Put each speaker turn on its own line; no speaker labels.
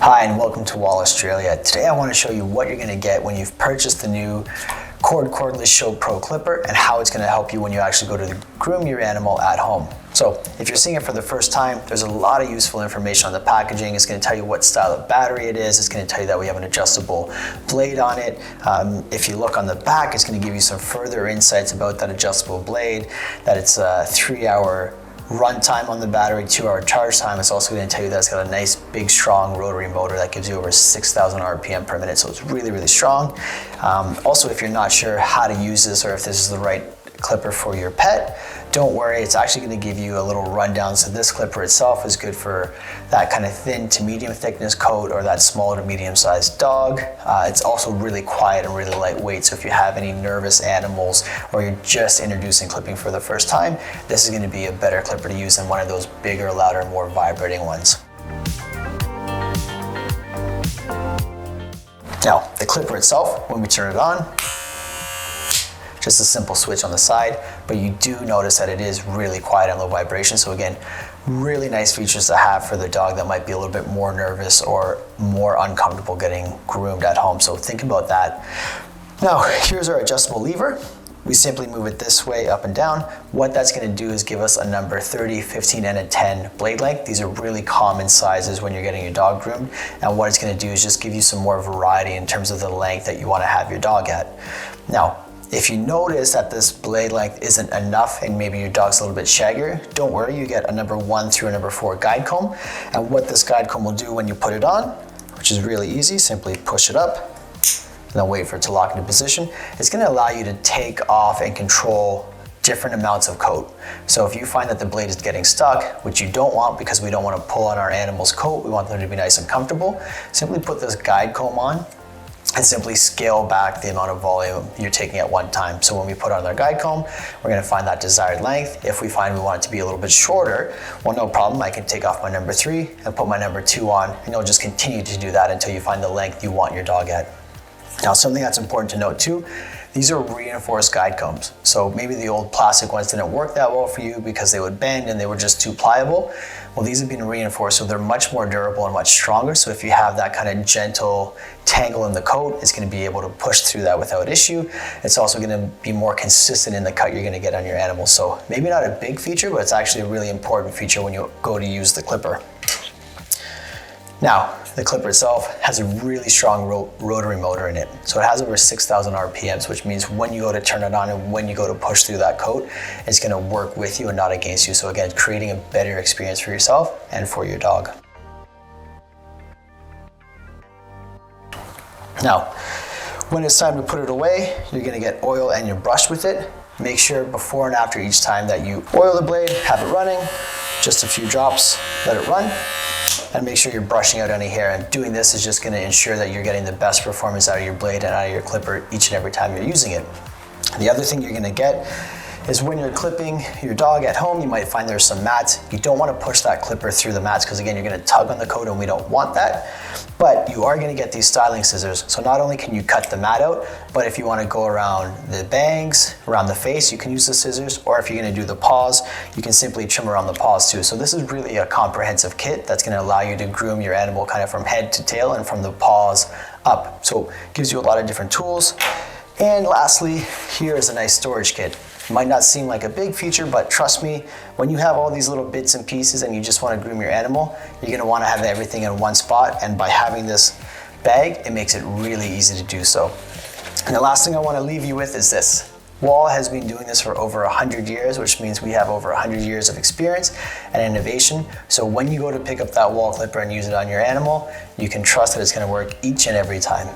Hi and welcome to WAHL Australia. Today I want to show you what you're going to get when you've purchased the new Cordless ShowPro clipper and how it's going to help you when you actually go to groom your animal at home. So if you're seeing it for the first time, there's a lot of useful information on the packaging. It's going to tell you what style of battery it is. It's going to tell you that we have an adjustable blade on it. If you look on the back, it's going to give you some further insights about that adjustable blade, that it's a 3-hour run time on the battery, 2-hour charge time. It's also going to tell you that it's got a nice big strong rotary motor that gives you over 6,000 RPM per minute, so it's really strong. Also, if you're not sure how to use this or if this is the right clipper for your pet, don't worry, it's actually going to give you a little rundown. So this clipper itself is good for that kind of thin to medium thickness coat or that small to medium sized dog. It's also really quiet and really lightweight, so if you have any nervous animals or you're just introducing clipping for the first time, this is going to be a better clipper to use than one of those bigger, louder, more vibrating ones. Now, the clipper itself, when we turn it on, just a simple switch on the side, but you do notice that it is really quiet and low vibration. So again, really nice features to have for the dog that might be a little bit more nervous or more uncomfortable getting groomed at home. So think about that. Now, here's our adjustable lever. We simply move it this way, up and down. What that's gonna do is give us a number 30, 15, and a 10 blade length. These are really common sizes when you're getting your dog groomed. And what it's gonna do is just give you some more variety in terms of the length that you wanna have your dog at. Now, if you notice that this blade length isn't enough and maybe your dog's a little bit shaggier, don't worry, you get a number 1 through a number 4 guide comb. And what this guide comb will do when you put it on, which is really easy, simply push it up and then wait for it to lock into position. It's gonna allow you to take off and control different amounts of coat. So if you find that the blade is getting stuck, which you don't want because we don't want to pull on our animal's coat, we want them to be nice and comfortable, simply put this guide comb on and simply scale back the amount of volume you're taking at one time. So when we put on our guide comb, we're gonna find that desired length. If we find we want it to be a little bit shorter, well, no problem. I can take off my number 3 and put my number 2 on, and you'll just continue to do that until you find the length you want your dog at. Now, something that's important to note too, these are reinforced guide combs. So maybe the old plastic ones didn't work that well for you because they would bend and they were just too pliable. Well, these have been reinforced, so they're much more durable and much stronger. So if you have that kind of gentle tangle in the coat, it's gonna be able to push through that without issue. It's also gonna be more consistent in the cut you're gonna get on your animal. So maybe not a big feature, but it's actually a really important feature when you go to use the clipper. Now, the clipper itself has a really strong rotary motor in it. So it has over 6,000 RPMs, which means when you go to turn it on and when you go to push through that coat, it's gonna work with you and not against you. So again, creating a better experience for yourself and for your dog. Now, when it's time to put it away, you're gonna get oil and your brush with it. Make sure before and after each time that you oil the blade, have it running, just a few drops, let it run. And make sure you're brushing out any hair. And doing this is just going to ensure that you're getting the best performance out of your blade and out of your clipper each and every time you're using it. The other thing you're going to get is when you're clipping your dog at home, you might find there's some mats. You don't want to push that clipper through the mats because again, you're going to tug on the coat and we don't want that. But you are going to get these styling scissors. So not only can you cut the mat out, but if you want to go around the bangs, around the face, you can use the scissors. Or if you're going to do the paws, you can simply trim around the paws too. So this is really a comprehensive kit that's going to allow you to groom your animal kind of from head to tail and from the paws up. So it gives you a lot of different tools. And lastly, here is a nice storage kit. It might not seem like a big feature, but trust me, when you have all these little bits and pieces and you just want to groom your animal, you're going to want to have everything in one spot. And by having this bag, it makes it really easy to do so. And the last thing I want to leave you with is this. WAHL has been doing this for over 100 years, which means we have over 100 years of experience and innovation. So when you go to pick up that WAHL clipper and use it on your animal, you can trust that it's going to work each and every time.